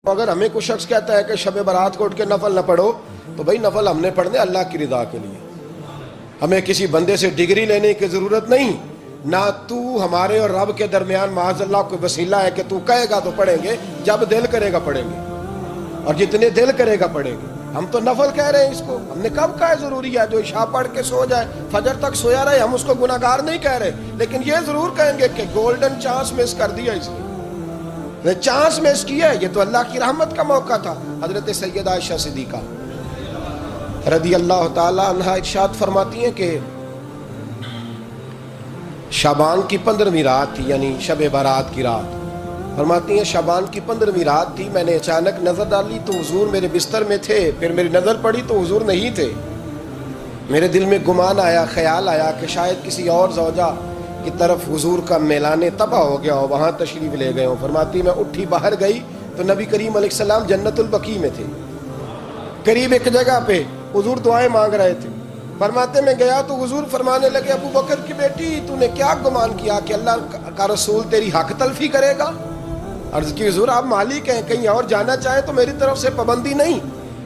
اگر ہمیں کوئی شخص کہتا ہے کہ شب برات کو اٹھ کے نفل نہ پڑھو تو بھائی نفل ہم نے پڑھنے اللہ کی رضا کے لیے، ہمیں کسی بندے سے ڈگری لینے کی ضرورت نہیں، نہ تو ہمارے اور رب کے درمیان معاذ اللہ کوئی وسیلہ ہے کہ تو کہے گا تو پڑھیں گے، جب دل کرے گا پڑھیں گے، اور جتنے دل کرے گا پڑھیں گے۔ ہم تو نفل کہہ رہے ہیں اس کو، ہم نے کب کہا ہے ضروری ہے جو عشاء پڑھ کے سو جائے فجر تک سویا رہے، ہم اس کو گناہگار نہیں کہہ رہے، لیکن یہ ضرور کہیں گے کہ گولڈن چانس مس کر دیا اس نے چانس مس کیا ہے، یہ تو اللہ کی رحمت کا موقع تھا۔ حضرت سیدہ عائشہ صدیقہ رضی اللہ تعالی عنہا ارشاد فرماتی ہیں کہ شعبان کی 15ویں رات تھی، یعنی شب برات کی رات، فرماتی ہیں شعبان کی 15ویں رات تھی، میں نے اچانک نظر ڈالی تو حضور میرے بستر میں تھے، پھر میری نظر پڑی تو حضور نہیں تھے، میرے دل میں گمان آیا، خیال آیا کہ شاید کسی اور زوجہ کی طرف حضور کا میلان تباہ ہو گیا ہو، وہاں تشریف لے گئے ہوں۔ فرماتی میں اٹھی باہر گئی تو نبی کریم علیہ السلام جنت البقیع میں تھے، قریب ایک جگہ پہ حضور دعائیں مانگ رہے تھے۔ فرماتے میں گیا تو حضور فرمانے لگے ابو بکر کی بیٹی تو نے کیا گمان کیا کہ اللہ کا رسول تیری حق تلفی کرے گا؟ عرض کی حضور آپ مالک ہیں، کہیں اور جانا چاہیں تو میری طرف سے پابندی نہیں۔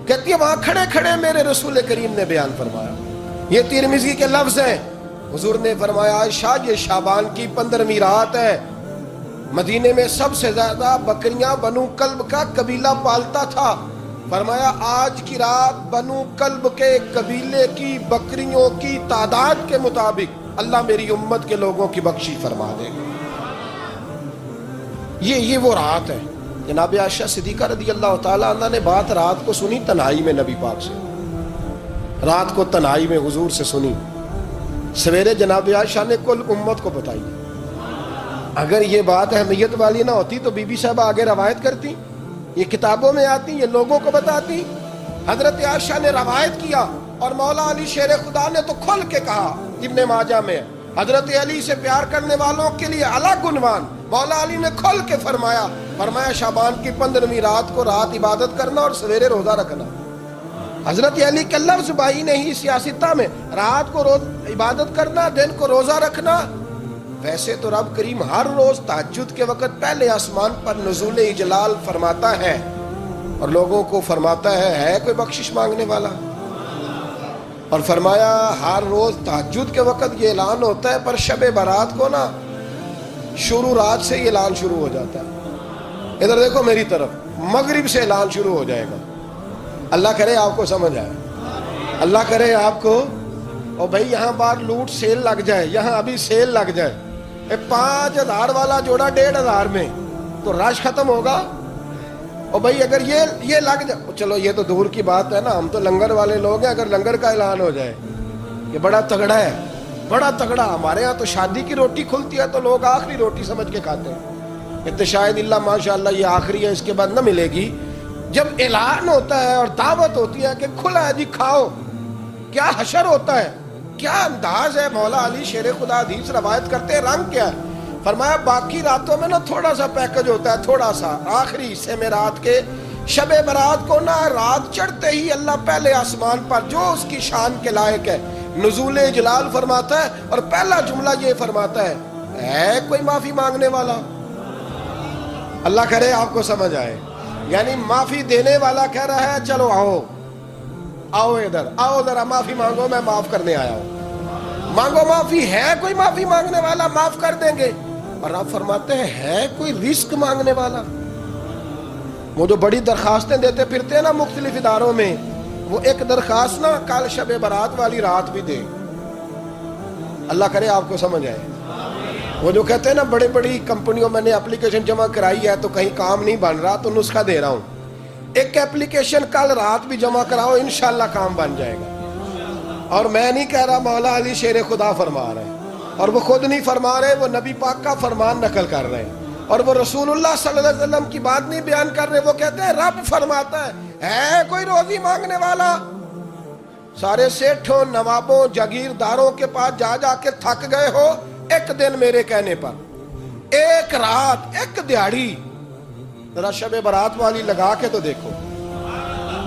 کہتی ہے وہاں کھڑے کھڑے میرے رسول کریم نے بیان فرمایا، یہ ترمذی کے لفظ ہیں، حضور نے فرمایا عائشہ یہ شعبان کی 15ویں رات ہے، مدینے میں سب سے زیادہ بکریاں بنو کلب کا قبیلہ پالتا تھا، فرمایا آج کی رات بنو کلب کے قبیلے کی بکریوں کی تعداد کے مطابق اللہ میری امت کے لوگوں کی بخشش فرما دے گا۔ یہ وہ رات ہے۔ جناب عائشہ صدیقہ رضی اللہ تعالیٰ عنہ نے بات رات کو سنی تنہائی میں نبی پاک سے، رات کو تنہائی میں حضور سے سنی، سویرے جناب عائشہ نے کل امت کو بتائی۔ اگر یہ بات اہمیت والی نہ ہوتی تو بی بی صاحبہ آگے روایت کرتی، یہ کتابوں میں آتی، یہ لوگوں کو بتاتی۔ حضرت عائشہ نے روایت کیا اور مولا علی شیر خدا نے تو کھل کے کہا، ابن ماجہ میں حضرت علی سے پیار کرنے والوں کے لیے الگ عنوان، مولا علی نے کھل کے فرمایا شعبان کی 15ویں رات کو رات عبادت کرنا اور سویرے روزہ رکھنا۔ حضرت علی کے لفظ بائی نے ہی سیاستہ میں رات کو عبادت کرنا، دن کو روزہ رکھنا۔ ویسے تو رب کریم ہر روز تہجد کے وقت پہلے آسمان پر نزول اجلال فرماتا ہے اور لوگوں کو فرماتا ہے کوئی بخشش مانگنے والا؟ اور فرمایا ہر روز تہجد کے وقت یہ اعلان ہوتا ہے، پر شب برات کو نا شروع رات سے یہ اعلان شروع ہو جاتا ہے۔ ادھر دیکھو میری طرف، مغرب سے اعلان شروع ہو جائے گا۔ اللہ کرے آپ کو سمجھ آئے، اللہ کرے آپ کو، اور بھائی یہاں باہر لوٹ سیل لگ جائے، یہاں ابھی سیل لگ جائے، 5000 والا جوڑا 1500 میں تو رش ختم ہوگا۔ اور بھائی اگر یہ لگ جائے، چلو یہ تو دور کی بات ہے نا، ہم تو لنگر والے لوگ ہیں، اگر لنگر کا اعلان ہو جائے کہ بڑا تگڑا ہے، بڑا تگڑا، ہمارے ہاں تو شادی کی روٹی کھلتی ہے تو لوگ آخری روٹی سمجھ کے کھاتے ہیں، کہ شاید اللہ ماشاءاللہ یہ آخری ہے، اس کے بعد نہ ملے گی۔ جب اعلان ہوتا ہے اور دعوت ہوتی ہے کہ کھلا ہے جی کھاؤ، کیا حشر ہوتا ہے، کیا انداز ہے۔ مولا علی شیر خدا حدیث روایت کرتے ہیں، رنگ کیا ہے؟ فرمایا باقی راتوں میں نا تھوڑا سا پیکج ہوتا ہے، تھوڑا سا، آخری حصے میں رات کے شب برات کو نا رات چڑھتے ہی اللہ پہلے آسمان پر جو اس کی شان کے لائق ہے نزول جلال فرماتا ہے، اور پہلا جملہ یہ فرماتا ہے کوئی معافی مانگنے والا؟ اللہ کرے آپ کو سمجھ آئے، یعنی معافی دینے والا کہہ رہا ہے چلو آؤ ادھر، آؤ ذرا معافی مانگو، میں معاف کرنے آیا ہوں، مانگو معافی، ہے کوئی معافی مانگنے والا؟ معاف کر دیں گے۔ اور آپ فرماتے ہیں ہے کوئی رزق مانگنے والا؟ وہ جو بڑی درخواستیں دیتے پھرتے ہیں نا مختلف اداروں میں، وہ ایک درخواست نا کل شب برات والی رات بھی دے۔ اللہ کرے آپ کو سمجھ آئے۔ وہ جو کہتے ہیں نا بڑی بڑی کمپنیوں میں نے اپلیکیشن جمع کرائی ہے تو کہیں کام نہیں بن رہا تو نسخہ دے رہا ہوں، ایک اپلیکیشن کل رات بھی جمع کراؤ انشاءاللہ کام بن جائے گا۔ اور میں نہیں کہہ رہا، مولا علی شیر خدا فرما رہے ہیں، اور وہ خود نہیں فرما رہے، وہ نبی پاک کا فرمان نقل کر رہے ہیں، اور وہ رسول اللہ صلی اللہ علیہ وسلم کی بات نہیں بیان کر رہے، وہ کہتے ہیں رب فرماتا ہے کوئی روزی مانگنے والا؟ سارے سیٹھوں، نوابوں، جاگیرداروں کے پاس جا جا کے تھک گئے ہو، ایک دن میرے کہنے پر، ایک رات، ایک دیہڑی ذرا شب برات والی لگا کے تو دیکھو،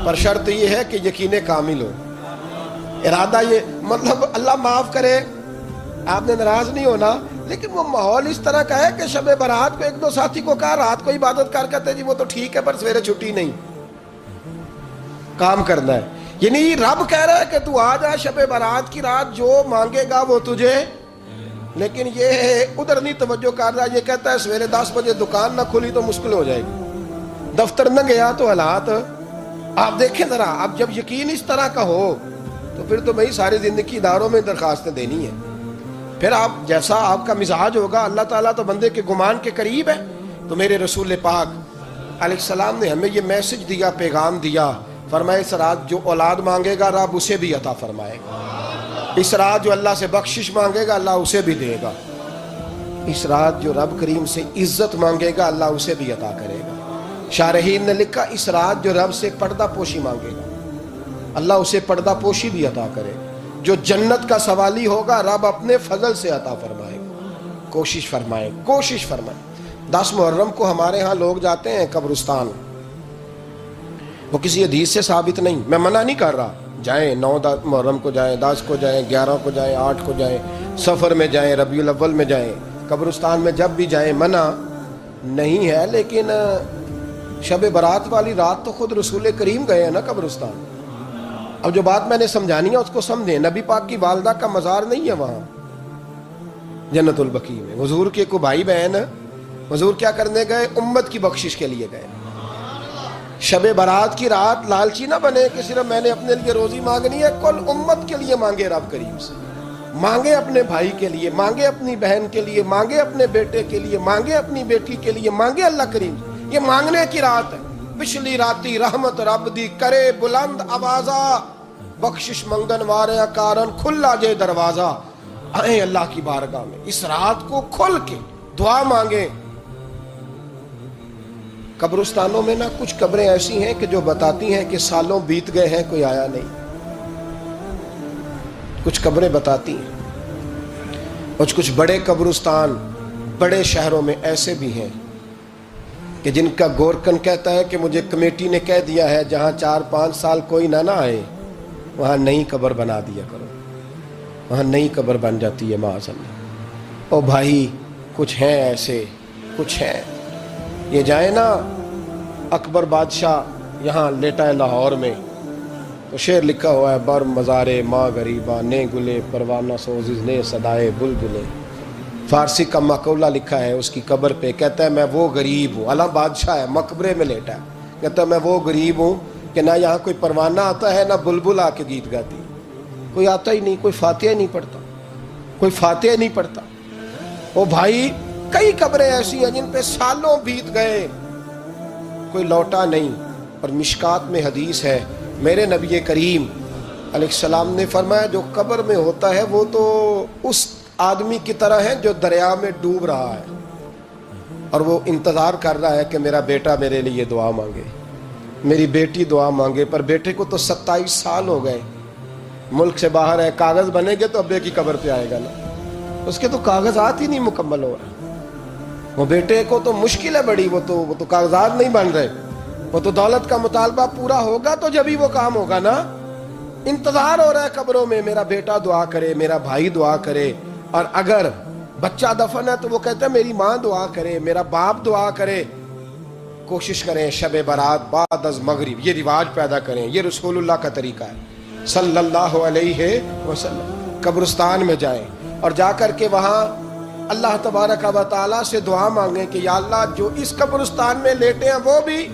پر شرط یہ ہے کہ یقین کامل ہو، ارادہ یہ، مطلب اللہ معاف کرے آپ نے ناراض نہیں ہونا، لیکن وہ ماحول اس طرح کا ہے کہ شب برات کو ایک دو ساتھی کو کہا رات کو عبادت کر کہتے جی وہ تو ٹھیک ہے پر سویرے چھٹی نہیں، کام کرنا ہے. یعنی رب کہہ رہا ہے کہ تو آ جا شب برات کی رات، جو مانگے گا وہ تجھے. لیکن یہ ادھر نہیں توجہ کر رہا، یہ کہتا ہے سویرے 10 بجے دکان نہ کھلی تو مشکل ہو جائے گی، دفتر نہ گیا تو حالات. آپ دیکھیں ذرا، اب جب یقین اس طرح کا ہو تو پھر تو بھائی ساری زندگی اداروں میں درخواستیں دینی ہے. پھر آپ جیسا آپ کا مزاج ہوگا، اللہ تعالیٰ تو بندے کے گمان کے قریب ہے. تو میرے رسول پاک علیہ السلام نے ہمیں یہ میسج دیا، پیغام دیا، فرمائے اس رات جو اولاد مانگے گا رب اسے بھی عطا فرمائے گا. اس رات جو اللہ سے بخشش مانگے گا اللہ اسے بھی دے گا. اس رات جو رب کریم سے عزت مانگے گا اللہ اسے بھی عطا کرے گا. شارحین نے لکھا اس رات جو رب سے پردہ پوشی مانگے گا اللہ اسے پردہ پوشی بھی عطا کرے گا. جو جنت کا سوالی ہوگا رب اپنے فضل سے عطا فرمائے گا. کوشش فرمائے. 10 محرم کو ہمارے ہاں لوگ جاتے ہیں قبرستان، وہ کسی حدیث سے ثابت نہیں، میں منع نہیں کر رہا، جائیں 9 محرم کو جائیں، 10 کو جائیں، 11 کو جائیں، 8 کو جائیں، سفر میں جائیں، ربیع الاول میں جائیں، قبرستان میں جب بھی جائیں منع نہیں ہے. لیکن شب برات والی رات تو خود رسول کریم گئے ہیں نا قبرستان. اب جو بات میں نے سمجھانی ہے اس کو سمجھیں. نبی پاک کی والدہ کا مزار نہیں ہے وہاں جنت البقیع میں. حضور کے کو بھائی بہن حضور کیا کرنے گئے؟ امت کی بخشش کے لیے گئے. شب برات کی رات لالچی نہ بنے کہ صرف میں نے اپنے لیے روزی مانگنی ہے، کل امت کے لیے مانگے رب کریم سے. مانگے اپنے بھائی کے لیے، مانگے اپنی بہن کے لیے، مانگے اپنے بیٹے کے لیے، مانگے اپنی بیٹی کے لیے، مانگے اللہ کریم. یہ مانگنے کی رات ہے. پچھلی راتی رحمت رب دی کرے بلند آوازہ، بخشش منگن وارے کارن کھلا جے دروازہ. آئیں اللہ کی بارگاہ میں اس رات کو کھل کے دعا مانگیں. قبرستانوں میں نا کچھ قبریں ایسی ہیں کہ جو بتاتی ہیں کہ سالوں بیت گئے ہیں کوئی آیا نہیں. کچھ قبریں بتاتی ہیں. اور کچھ بڑے قبرستان بڑے شہروں میں ایسے بھی ہیں کہ جن کا گورکن کہتا ہے کہ مجھے کمیٹی نے کہہ دیا ہے جہاں 4-5 سال کوئی نہ آئے وہاں نئی قبر بنا دیا کرو. وہاں نئی قبر بن جاتی ہے معاذ اللہ. او بھائی کچھ ہیں ایسے، کچھ ہیں. یہ جائیں نا اکبر بادشاہ یہاں لیٹا ہے لاہور میں، تو شعر لکھا ہوا ہے بر مزارے ماں غریباں نے گلے پروانہ سوزز نے صدائے بلبلے. فارسی کا مقولہ لکھا ہے اس کی قبر پہ، کہتا ہے میں وہ غریب ہوں. اعلیٰ بادشاہ ہے مقبرے میں لیٹا ہے، کہتا ہے میں وہ غریب ہوں کہ نہ یہاں کوئی پروانہ آتا ہے نہ بلبل آ کے گیت گاتی. کوئی آتا ہی نہیں، کوئی فاتحہ نہیں پڑھتا، کوئی فاتحہ نہیں پڑھتا. او بھائی کئی قبریں ایسی ہیں جن پہ سالوں بیت گئے کوئی لوٹا نہیں. اور مشکات میں حدیث ہے میرے نبی کریم علیہ السلام نے فرمایا جو قبر میں ہوتا ہے وہ تو اس آدمی کی طرح ہے جو دریا میں ڈوب رہا ہے اور وہ انتظار کر رہا ہے کہ میرا بیٹا میرے لیے دعا مانگے، میری بیٹی دعا مانگے. پر بیٹے کو تو 27 سال ہو گئے، ملک سے باہر ہے. کاغذ بنے گے تو ابے کی قبر پہ آئے گا نا، اس کے تو کاغذات ہی نہیں مکمل ہو رہے. وہ بیٹے کو تو مشکل ہے بڑی، وہ تو کاغذات نہیں بن رہے. وہ تو دولت کا مطالبہ پورا ہوگا تو جب ہی وہ کام ہوگا نا. انتظار ہو رہا ہے قبروں میں میرا بیٹا دعا کرے، میرا بھائی دعا کرے. اور اگر بچہ دفن ہے تو وہ کہتا ہے میری ماں دعا کرے، میرا باپ دعا کرے. کوشش کریں شب برات بعد از مغرب یہ رواج پیدا کریں. یہ رسول اللہ کا طریقہ ہے صلی اللہ علیہ وسلم. قبرستان میں جائیں اور جا کر کے وہاں اللہ تبارک و تعالیٰ سے دعا مانگیں کہ یا اللہ جو اس قبرستان میں لیٹے ہیں وہ بھی،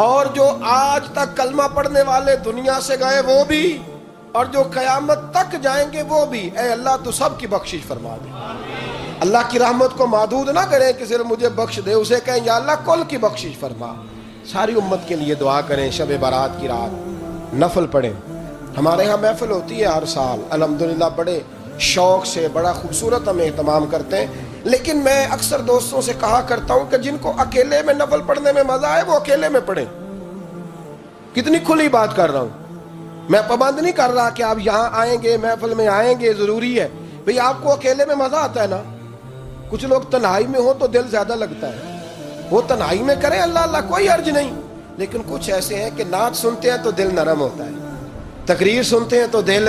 اور جو آج تک کلمہ پڑھنے والے دنیا سے گئے وہ بھی، اور جو قیامت تک جائیں گے وہ بھی. اے اللہ تو سب کی بخشش فرما دے. اللہ کی رحمت کو محدود نہ کریں کہ صرف مجھے بخش دے، اسے کہیں یا اللہ کل کی بخشش فرما. ساری امت کے لیے دعا کریں. شب برات کی رات نفل پڑھیں. ہمارے ہاں محفل ہوتی ہے ہر سال الحمدللہ، بڑے شوق سے بڑا خوبصورت ہم اہتمام کرتے ہیں. لیکن میں اکثر دوستوں سے کہا کرتا ہوں کہ جن کو اکیلے میں نفل پڑھنے میں مزہ آئے وہ اکیلے میں پڑھیں. کتنی کھلی بات کر رہا ہوں. میں پابند نہیں کر رہا کہ آپ یہاں آئیں گے محفل میں آئیں گے ضروری ہے. بھئی آپ کو اکیلے میں مزہ آتا ہے نا. کچھ لوگ تنہائی میں ہو تو دل زیادہ لگتا ہے، وہ تنہائی میں کریں اللہ اللہ کوئی حرج نہیں. لیکن کچھ ایسے ہیں کہ نعت سنتے ہیں تو دل نرم ہوتا ہے، تقریر سنتے ہیں تو دل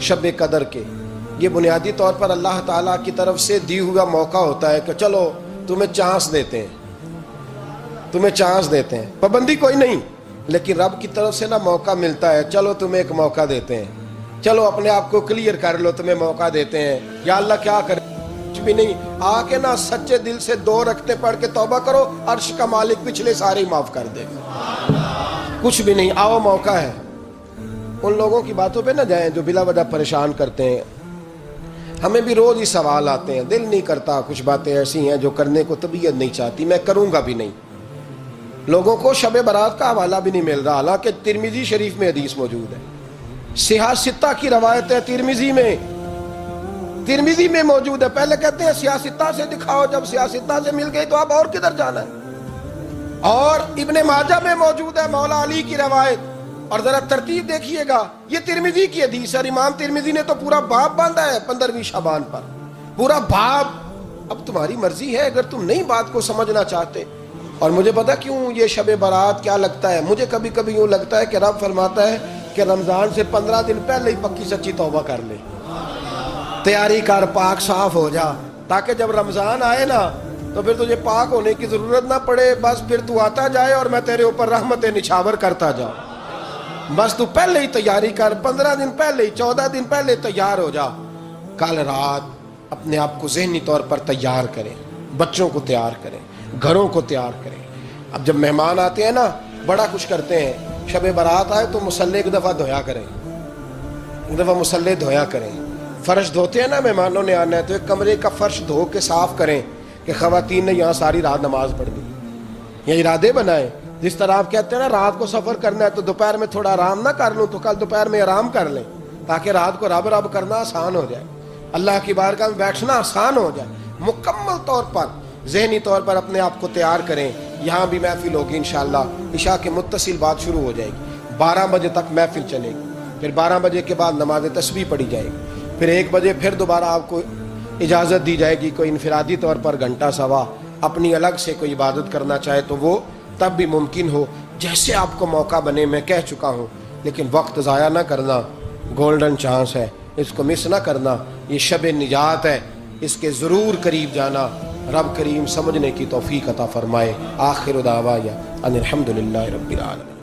شب قدر کے، یہ بنیادی طور پر اللہ تعالیٰ کی طرف سے دی ہوا موقع ہوتا ہے کہ چلو تمہیں چانس دیتے ہیں، تمہیں چانس دیتے ہیں، پابندی کوئی نہیں، لیکن رب کی طرف سے نا موقع ملتا ہے، چلو تمہیں ایک موقع دیتے ہیں، چلو اپنے آپ کو کلیئر کر لو، تمہیں موقع دیتے ہیں۔ یا اللہ کیا کرے؟ کچھ بھی نہیں، آ کے نا سچے دل سے 2 رکعتیں پڑھ کے توبہ کرو، عرش کا مالک پچھلے سارے ہی معاف کر دے گا۔ کچھ بھی نہیں، آؤ موقع ہے۔ ان لوگوں کی باتوں پہ نہ جائیں جو بلا وجہ پریشان کرتے ہیں۔ ہمیں بھی روز ہی سوال آتے ہیں، دل نہیں کرتا، کچھ باتیں ایسی ہیں جو کرنے کو طبیعت نہیں چاہتی، میں کروں گا بھی نہیں۔ لوگوں کو شب برات کا حوالہ بھی نہیں مل رہا، حالانکہ ترمذی شریف میں حدیث موجود ہے، صحاح ستہ کی روایت ہے، ترمذی میں موجود ہے۔ پہلے کہتے ہیں صحاح ستہ سے دکھاؤ، جب صحاح ستہ سے مل گئی تو اب اور کدھر جانا ہے؟ اور ابن ماجہ میں موجود ہے مولا علی کی روایت، اور ذرا ترتیب دیکھیے گا، یہ ترمذی کی حدیث ہے، امام ترمذی نے تو پورا باب باندھا ہے 15ویں شعبان پر، پورا باب۔ اب تمہاری مرضی ہے، اگر تم نئی بات کو سمجھنا چاہتے۔ اور مجھے پتا کیوں یہ شب برات کیا لگتا ہے، مجھے کبھی کبھی یوں لگتا ہے کہ رب فرماتا ہے کہ رمضان سے 15 دن پہلے ہی پکی سچی توبہ کر لے، تیاری کر، پاک صاف ہو جا، تاکہ جب رمضان آئے نا تو پھر تجھے پاک ہونے کی ضرورت نہ پڑے، بس پھر تو آتا جائے اور میں تیرے اوپر رحمت نچھاور کرتا جاؤں۔ بس تو پہلے ہی تیاری کر، 15 دن پہلے ہی، 14 دن پہلے تیار ہو جا۔ کل رات اپنے آپ کو ذہنی طور پر تیار کریں، بچوں کو تیار کریں، گھروں کو تیار کریں۔ اب جب مہمان آتے ہیں نا بڑا کچھ کرتے ہیں، شب برات آئے تو مصلی ایک دفعہ دھویا کریں، ایک دفعہ مصلی دھویا کریں۔ فرش دھوتے ہیں نا، مہمانوں نے آنا ہے تو ایک کمرے کا فرش دھو کے صاف کریں کہ خواتین نے یہاں ساری رات نماز پڑھنی، یہ ارادے بنائیں۔ جس طرح آپ کہتے ہیں نا رات کو سفر کرنا ہے تو دوپہر میں تھوڑا آرام نہ کر لوں تو کل دوپہر میں آرام کر لیں، تاکہ رات کو رب رب کرنا آسان ہو جائے، اللہ کی بارگاہ میں بیٹھنا آسان ہو جائے۔ مکمل طور پر ذہنی طور پر اپنے آپ کو تیار کریں۔ یہاں بھی محفل ہوگی انشاءاللہ، عشاء کے متصل بعد شروع ہو جائے گی، 12 بجے تک محفل چلے گی، پھر 12 بجے کے بعد نماز تسبیح پڑھی جائے گی، پھر 1 بجے پھر دوبارہ آپ کو اجازت دی جائے گی، کوئی انفرادی طور پر گھنٹہ سوا اپنی الگ سے کوئی عبادت کرنا چاہے تو وہ تب بھی ممکن ہو، جیسے آپ کو موقع بنے۔ میں کہہ چکا ہوں، لیکن وقت ضائع نہ کرنا، گولڈن چانس ہے، اس کو مس نہ کرنا، یہ شب نجات ہے، اس کے ضرور قریب جانا۔ رب کریم سمجھنے کی توفیق عطا فرمائے۔ آخر دعوایا ان الحمدللہ رب العالمین۔